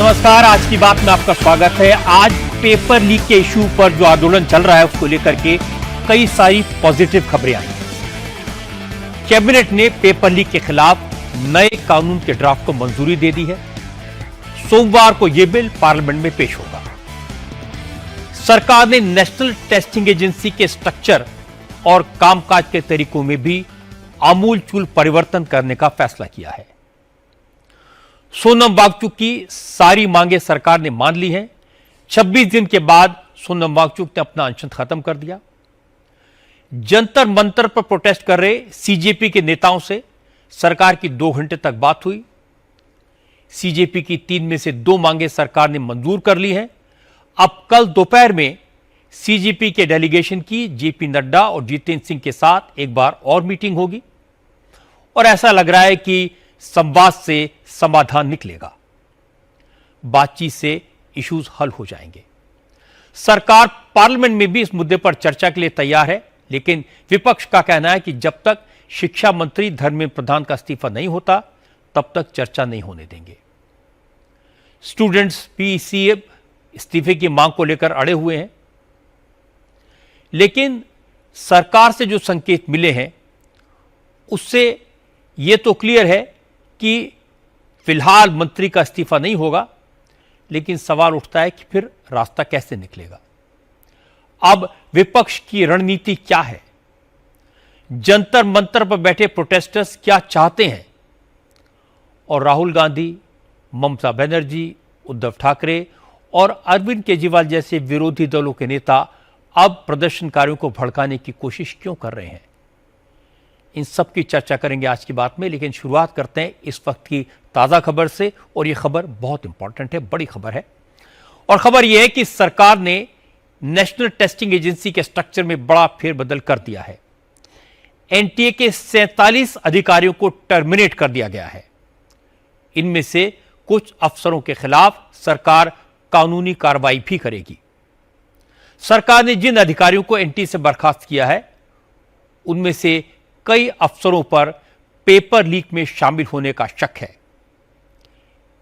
नमस्कार, आज की बात में आपका स्वागत है। आज पेपर लीक के इशू पर जो आंदोलन चल रहा है उसको लेकर के कई सारी पॉजिटिव खबरें आई। कैबिनेट ने पेपर लीक के खिलाफ नए कानून के ड्राफ्ट को मंजूरी दे दी है। सोमवार को यह बिल पार्लियामेंट में पेश होगा। सरकार ने नेशनल टेस्टिंग एजेंसी के स्ट्रक्चर और कामकाज के तरीकों में भी आमूलचूल परिवर्तन करने का फैसला किया है। सोनम वांगचुक की सारी मांगे सरकार ने मान ली हैं। 26 दिन के बाद सोनम वांगचुक ने अपना अनशन खत्म कर दिया। जंतर मंतर पर प्रोटेस्ट कर रहे सीजेपी के नेताओं से सरकार की 2 घंटे तक बात हुई। सीजेपी की 3 में से 2 मांगे सरकार ने मंजूर कर ली हैं। अब कल दोपहर में सीजेपी के डेलीगेशन की जेपी नड्डा और जितेंद्र सिंह के साथ एक बार और मीटिंग होगी और ऐसा लग रहा है कि संवाद से समाधान निकलेगा। बातचीत से इश्यूज हल हो जाएंगे। सरकार पार्लियामेंट में भी इस मुद्दे पर चर्चा के लिए तैयार है, लेकिन विपक्ष का कहना है कि जब तक शिक्षा मंत्री धर्मेंद्र प्रधान का इस्तीफा नहीं होता तब तक चर्चा नहीं होने देंगे। स्टूडेंट्स भी इसी इस्तीफे की मांग को लेकर अड़े हुए हैं, लेकिन सरकार से जो संकेत मिले हैं उससे यह तो क्लियर है कि फिलहाल मंत्री का इस्तीफा नहीं होगा, लेकिन सवाल उठता है कि फिर रास्ता कैसे निकलेगा। अब विपक्ष की रणनीति क्या है? जंतर मंतर पर बैठे प्रोटेस्टर्स क्या चाहते हैं? और राहुल गांधी, ममता बनर्जी, उद्धव ठाकरे और अरविंद केजरीवाल जैसे विरोधी दलों के नेता अब प्रदर्शनकारियों को भड़काने की कोशिश क्यों कर रहे हैं? इन सब की चर्चा करेंगे आज की बात में, लेकिन शुरुआत करते हैं इस वक्त की ताज़ा खबर से। और यह खबर बहुत इंपॉर्टेंट है, बड़ी खबर है। और खबर यह है कि सरकार ने नेशनल टेस्टिंग एजेंसी के स्ट्रक्चर में बड़ा फेरबदल कर दिया है। एनटीए के 47 अधिकारियों को टर्मिनेट कर दिया गया है। इनमें से कुछ अफसरों के खिलाफ सरकार कानूनी कार्रवाई भी करेगी। सरकार ने जिन अधिकारियों को एनटीए से बर्खास्त किया है उनमें से कई अफसरों पर पेपर लीक में शामिल होने का शक है।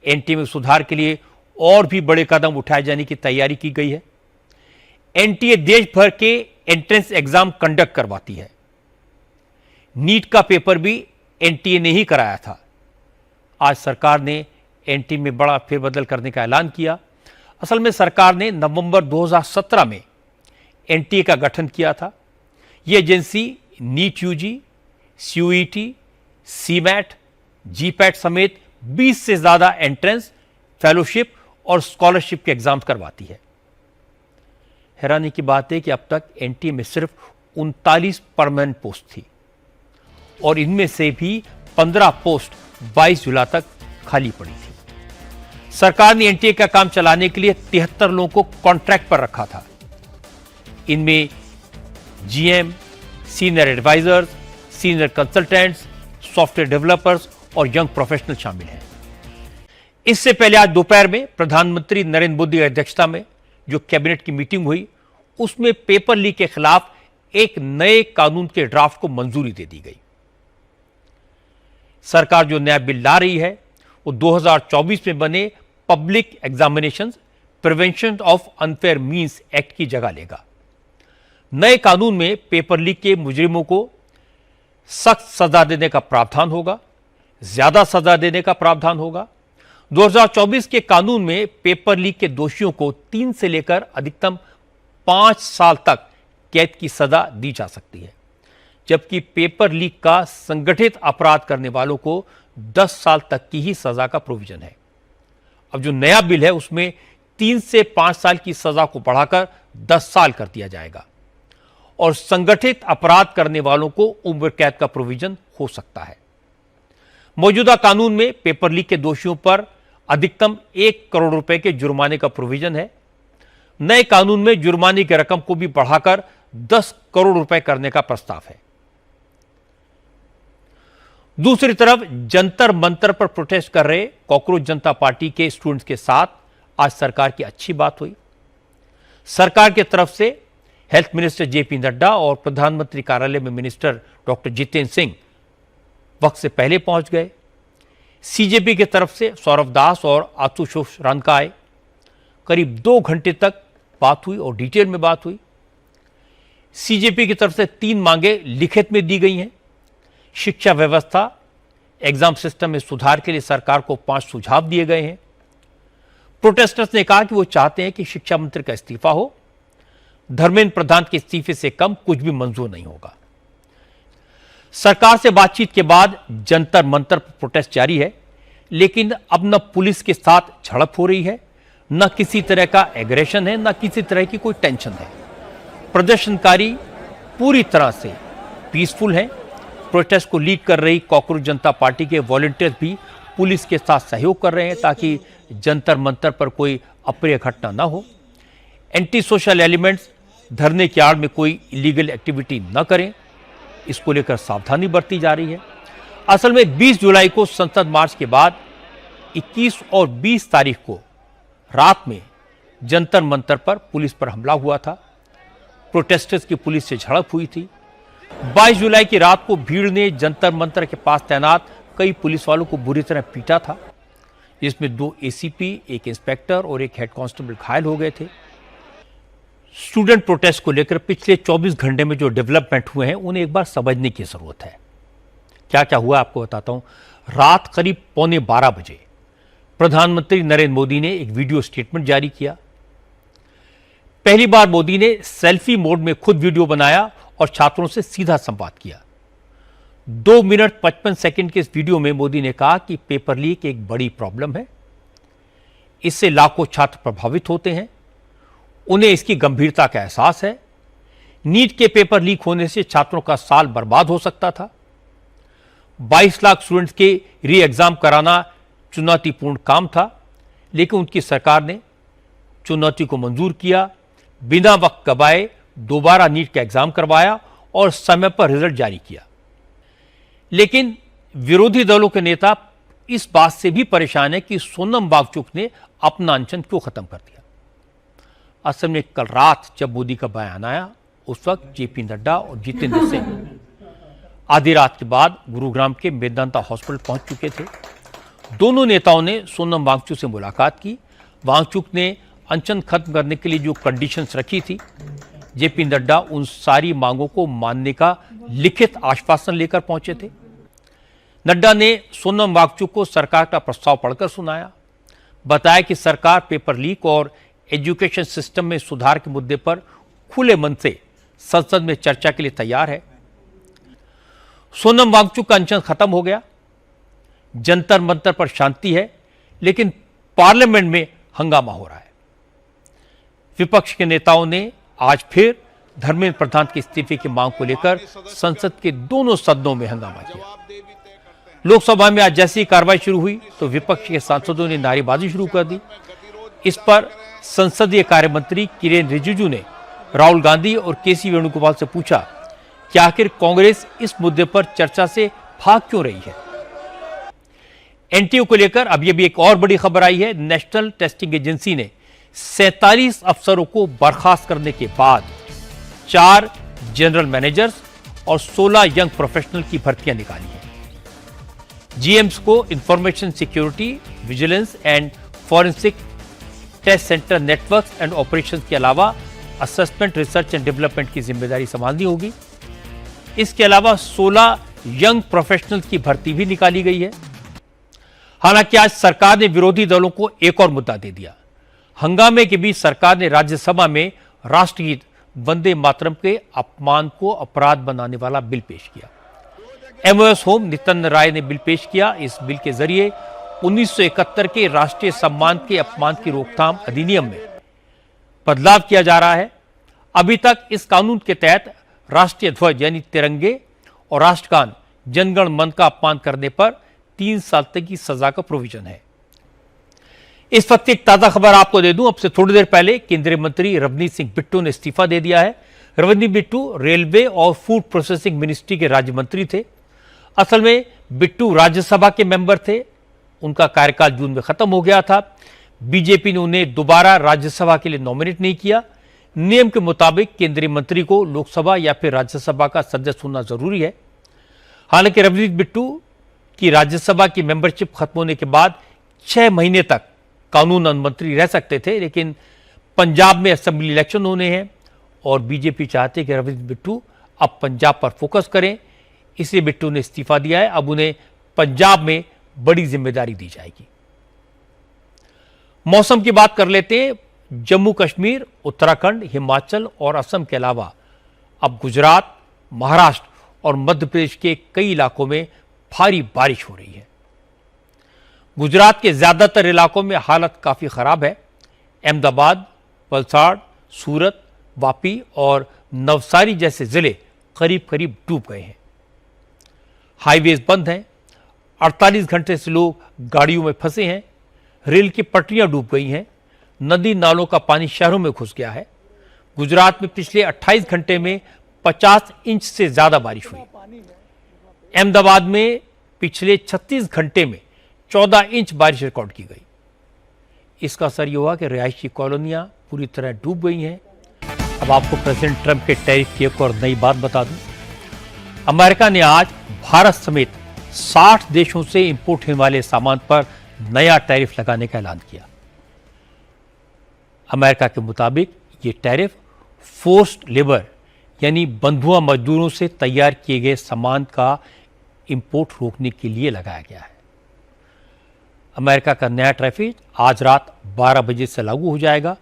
एनटीए में सुधार के लिए और भी बड़े कदम उठाए जाने की तैयारी की गई है। एनटीए देश भर के एंट्रेंस एग्जाम कंडक्ट करवाती है। नीट का पेपर भी एनटीए ने ही कराया था। आज सरकार ने एनटीए में बड़ा फेरबदल करने का ऐलान किया। असल में सरकार ने नवंबर 2017 में एनटीए का गठन किया था। यह agency NEET UG, CUET, CMAT, GPAT समेत 20 से ज्यादा एंट्रेंस, फेलोशिप और स्कॉलरशिप के एग्जाम करवाती है। हैरानी की बात है कि अब तक एनटीए में सिर्फ 39 परमानेंट पोस्ट थी और इनमें से भी 15 पोस्ट 22 जुलाई तक खाली पड़ी थी। सरकार ने एनटीए का काम चलाने के लिए 73 लोगों को कॉन्ट्रैक्ट पर रखा था। इनमें GM, senior advisers, senior consultants, software developers और यंग प्रोफेशनल शामिल हैं। इससे पहले आज दोपहर में प्रधानमंत्री नरेंद्र मोदी की अध्यक्षता में जो कैबिनेट की मीटिंग हुई उसमें पेपर लीक के खिलाफ एक नए कानून के ड्राफ्ट को मंजूरी दे दी गई। सरकार जो नया बिल ला रही है वो 2024 में बने public examination prevention of unfair means act की जगह लेगा। नए कानून में पेपर लीक के मुजरिमों को सख्त सजा देने का प्रावधान होगा, ज्यादा सजा देने का प्रावधान होगा। 2024 के कानून में पेपर लीक के दोषियों को 3 से लेकर अधिकतम 5 साल तक कैद की सजा दी जा सकती है, जबकि पेपर लीक का संगठित अपराध करने वालों को 10 साल तक की ही सजा का प्रोविजन है। अब जो नया बिल है उसमें 3 से 5 साल की सजा को बढ़ाकर 10 साल कर दिया जाएगा और संगठित अपराध करने वालों को उम्र कैद का प्रोविजन हो सकता है। मौजूदा कानून में पेपर लीक के दोषियों पर अधिकतम 1 करोड़ रुपए के जुर्माने का प्रोविजन है। नए कानून में जुर्माने की रकम को भी बढ़ाकर 10 करोड़ रुपए करने का प्रस्ताव है। दूसरी तरफ जंतर मंतर पर प्रोटेस्ट कर रहे कॉकरोच जनता पार्टी के स्टूडेंट्स के साथ आज सरकार की अच्छी बात हुई। सरकार की तरफ से हेल्थ मिनिस्टर जेपी नड्डा और प्रधानमंत्री कार्यालय में मिनिस्टर डॉक्टर जितेंद्र सिंह वक्त से पहले पहुंच गए। सीजेपी की तरफ से सौरभ दास और आशुतोष रानका आए। करीब 2 घंटे तक बात हुई और डिटेल में बात हुई। सीजेपी की तरफ से 3 मांगे लिखित में दी गई हैं। शिक्षा व्यवस्था, एग्जाम सिस्टम में सुधार के लिए सरकार को 5 सुझाव दिए गए हैं। प्रोटेस्टर्स ने कहा कि वो चाहते हैं कि शिक्षा मंत्री का इस्तीफा हो। धर्मेंद्र प्रधान के इस्तीफे से कम कुछ भी मंजूर नहीं होगा। सरकार से बातचीत के बाद जंतर मंतर पर प्रोटेस्ट जारी है, लेकिन अब न पुलिस के साथ झड़प हो रही है, न किसी तरह का एग्रेशन है, न किसी तरह की कोई टेंशन है। प्रदर्शनकारी पूरी तरह से पीसफुल हैं। प्रोटेस्ट को लीड कर रही कॉकरोच जनता पार्टी के वॉलंटियर्स भी पुलिस के साथ सहयोग कर रहे हैं ताकि जंतर मंतर पर कोई अप्रिय घटना न हो। एंटी सोशल एलिमेंट्स धरने की आड़ में कोई इलीगल एक्टिविटी न करें, इसको लेकर सावधानी बरती जा रही है। असल में 20 जुलाई को संसद मार्च के बाद 21 और 20 तारीख को रात में जंतर मंतर पर पुलिस पर हमला हुआ था। प्रोटेस्टर्स की पुलिस से झड़प हुई थी। 22 जुलाई की रात को भीड़ ने जंतर मंतर के पास तैनात कई पुलिस वालों को बुरी तरह पीटा था, जिसमें 2 एसीपी, एक इंस्पेक्टर और एक हेड कांस्टेबल घायल हो गए थे। स्टूडेंट प्रोटेस्ट को लेकर पिछले 24 घंटे में जो डेवलपमेंट हुए हैं उन्हें एक बार समझने की जरूरत है। क्या क्या हुआ आपको बताता हूं। रात करीब 11:15 बजे प्रधानमंत्री नरेंद्र मोदी ने एक वीडियो स्टेटमेंट जारी किया। पहली बार मोदी ने सेल्फी मोड में खुद वीडियो बनाया और छात्रों से सीधा संवाद किया। 2 मिनट 55 सेकंड के इस वीडियो में मोदी ने कहा कि पेपर लीक एक बड़ी प्रॉब्लम है, इससे लाखों छात्र प्रभावित होते हैं, उन्हें इसकी गंभीरता का एहसास है। नीट के पेपर लीक होने से छात्रों का साल बर्बाद हो सकता था। 22 लाख स्टूडेंट्स के री एग्जाम कराना चुनौतीपूर्ण काम था, लेकिन उनकी सरकार ने चुनौती को मंजूर किया, बिना वक्त गवाए दोबारा नीट का एग्जाम करवाया और समय पर रिजल्ट जारी किया। लेकिन विरोधी दलों के नेता इस बात से भी परेशान है कि सोनम वांगचुक ने अपना अनशन क्यों खत्म कर दिया। असल में कल रात जब मोदी का बयान आया, उस वक्त जेपी नड्डा और जितेंद्र सिंह आधी रात के बाद गुरुग्राम के मेदांता हॉस्पिटल पहुंच चुके थे। दोनों नेताओं ने सोनम वांगचुक से मुलाकात की। वांगचुक ने अनशन खत्म करने के लिए जो कंडीशंस रखी थी, जेपी नड्डा उन सारी मांगों को मानने का लिखित आश्वासन लेकर पहुंचे थे। नड्डा ने सोनम वांगचुक को सरकार का प्रस्ताव पढ़कर सुनाया, बताया कि सरकार पेपर लीक और एजुकेशन सिस्टम में सुधार के मुद्दे पर खुले मन से संसद में चर्चा के लिए तैयार है। सोनम वांगचुक का अनशन खत्म हो गया। जंतर मंतर पर शांति है, लेकिन पार्लियामेंट में हंगामा हो रहा है। विपक्ष के नेताओं ने आज फिर धर्मेंद्र प्रधान के इस्तीफे की मांग को लेकर संसद के दोनों सदनों में हंगामा किया। लोकसभा में आज जैसे ही कार्रवाई शुरू हुई तो विपक्ष के सांसदों ने नारेबाजी शुरू कर दी। इस पर संसदीय कार्य मंत्री किरेन रिजिजू ने राहुल गांधी और केसी वेणुगोपाल से पूछा कि आखिर कांग्रेस इस मुद्दे पर चर्चा से भाग क्यों रही है। एनटीए को लेकर अब भी एक और बड़ी खबर आई है। नेशनल टेस्टिंग एजेंसी ने 47 अफसरों को बर्खास्त करने के बाद 4 जनरल मैनेजर्स और 16 यंग प्रोफेशनल की भर्तियां निकाली हैं। जीएम्स को information security, vigilance and forensic test centre networks and operations के अलावा असेसमेंट, रिसर्च एंड डेवलपमेंट की जिम्मेदारी संभालनी होगी। इसके अलावा 16 यंग प्रोफेशनल्स की भर्ती भी निकाली गई है। हालांकि आज सरकार ने विरोधी दलों को एक और मुद्दा दे दिया। हंगामे के बीच सरकार ने राज्यसभा में राष्ट्रगीत वंदे मातरम के अपमान को अपराध बनाने वाला बिल पेश किया। एमओएस होम नित्यानंद राय ने बिल पेश किया। इस बिल के जरिए 1971 के राष्ट्रीय सम्मान के अपमान की रोकथाम अधिनियम में बदलाव किया जा रहा है। अभी तक इस कानून के तहत राष्ट्रीय ध्वज यानी तिरंगे और राष्ट्रगान जनगण मन का अपमान करने पर 3 साल तक की सजा का प्रोविजन है। इस वक्त एक ताजा खबर आपको दे दूं। अब से थोड़ी देर पहले केंद्रीय मंत्री रवनीत सिंह बिट्टू ने इस्तीफा दे दिया है। रवनीत बिट्टू रेलवे और फूड प्रोसेसिंग मिनिस्ट्री के राज्य मंत्री थे। असल में बिट्टू राज्यसभा के मेंबर थे, उनका कार्यकाल जून में खत्म हो गया था। बीजेपी ने उन्हें दोबारा राज्यसभा के लिए नॉमिनेट नहीं किया। नियम के मुताबिक केंद्रीय मंत्री को लोकसभा या फिर राज्यसभा का सदस्य होना जरूरी है। हालांकि रवनीत बिट्टू कि राज्यसभा की मेंबरशिप खत्म होने के बाद 6 महीने तक कानून मंत्री रह सकते थे, लेकिन पंजाब में असेंबली इलेक्शन होने हैं और बीजेपी चाहते कि रविंद्र बिट्टू अब पंजाब पर फोकस करें, इसलिए बिट्टू ने इस्तीफा दिया है। अब उन्हें पंजाब में बड़ी जिम्मेदारी दी जाएगी। मौसम की बात कर लेते हैं। जम्मू कश्मीर, उत्तराखंड, हिमाचल और असम के अलावा अब गुजरात, महाराष्ट्र और मध्य प्रदेश के कई इलाकों में भारी बारिश हो रही है। गुजरात के ज्यादातर इलाकों में हालत काफी खराब है। अहमदाबाद, वलसाड़, सूरत, वापी और नवसारी जैसे जिले करीब करीब डूब गए हैं। हाईवेज बंद हैं। 48 घंटे से लोग गाड़ियों में फंसे हैं। रेल की पटरियां डूब गई हैं। नदी नालों का पानी शहरों में घुस गया है। गुजरात में पिछले 28 घंटे में 50 इंच से ज्यादा बारिश हुई। अहमदाबाद में पिछले 36 घंटे में 14 इंच बारिश रिकॉर्ड की गई। इसका असर यह हुआ कि रिहायशी कॉलोनियां पूरी तरह डूब गई हैं। अब आपको प्रेसिडेंट ट्रंप के टैरिफ की एक और नई बात बता दूं। अमेरिका ने आज भारत समेत 60 देशों से इंपोर्ट होने वाले सामान पर नया टैरिफ लगाने का ऐलान किया। अमेरिका के मुताबिक ये टैरिफ फोर्स्ड लेबर यानी बंधुआ मजदूरों से तैयार किए गए सामान का इंपोर्ट रोकने के लिए लगाया गया है। अमेरिका का नया टैरिफ आज रात 12 बजे से लागू हो जाएगा।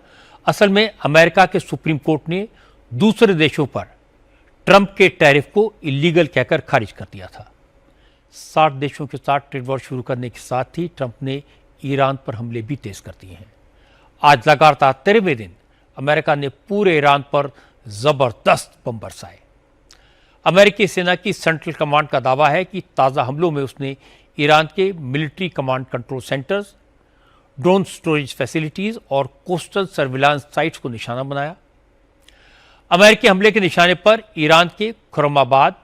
असल में अमेरिका के सुप्रीम कोर्ट ने दूसरे देशों पर ट्रंप के टैरिफ को इलीगल कहकर खारिज कर दिया था। 60 देशों के साथ ट्रेड वॉर शुरू करने के साथ ही ट्रंप ने ईरान पर हमले भी तेज कर दिए हैं। आज लगातार 13वें दिन अमेरिका ने पूरे ईरान पर जबरदस्त बम बरसाए। अमेरिकी सेना की सेंट्रल कमांड का दावा है कि ताज़ा हमलों में उसने ईरान के military command control centres, drone storage facilities और कोस्टल सर्विलांस साइट्स को निशाना बनाया। अमेरिकी हमले के निशाने पर ईरान के खुरमाबाद,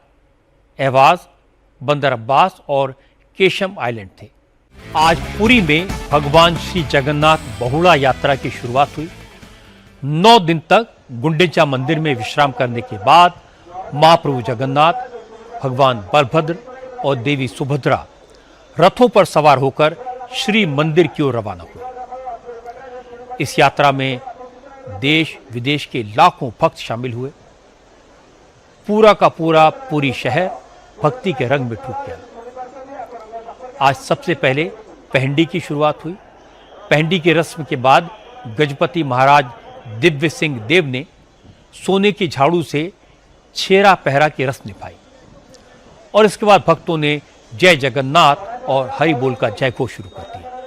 अहवाज, बंदर अब्बास और केशम आइलैंड थे। आज पुरी में भगवान श्री जगन्नाथ बहुड़ा यात्रा की शुरुआत हुई। 9 दिन तक गुंडीचा मंदिर में विश्राम करने के बाद महाप्रभु जगन्नाथ, भगवान बलभद्र और देवी सुभद्रा रथों पर सवार होकर श्री मंदिर की ओर रवाना हुए। इस यात्रा में देश विदेश के लाखों भक्त शामिल हुए। पूरा का पूरा पुरी शहर भक्ति के रंग में डूब गया। आज सबसे पहले पहंडी की शुरुआत हुई। पहंडी की रस्म के बाद गजपति महाराज दिव्य सिंह देव ने सोने की झाड़ू से छेरा पहरा की रस्म निभाई और इसके बाद भक्तों ने जय जगन्नाथ और हरि बोल का जय घोष शुरू कर दिया।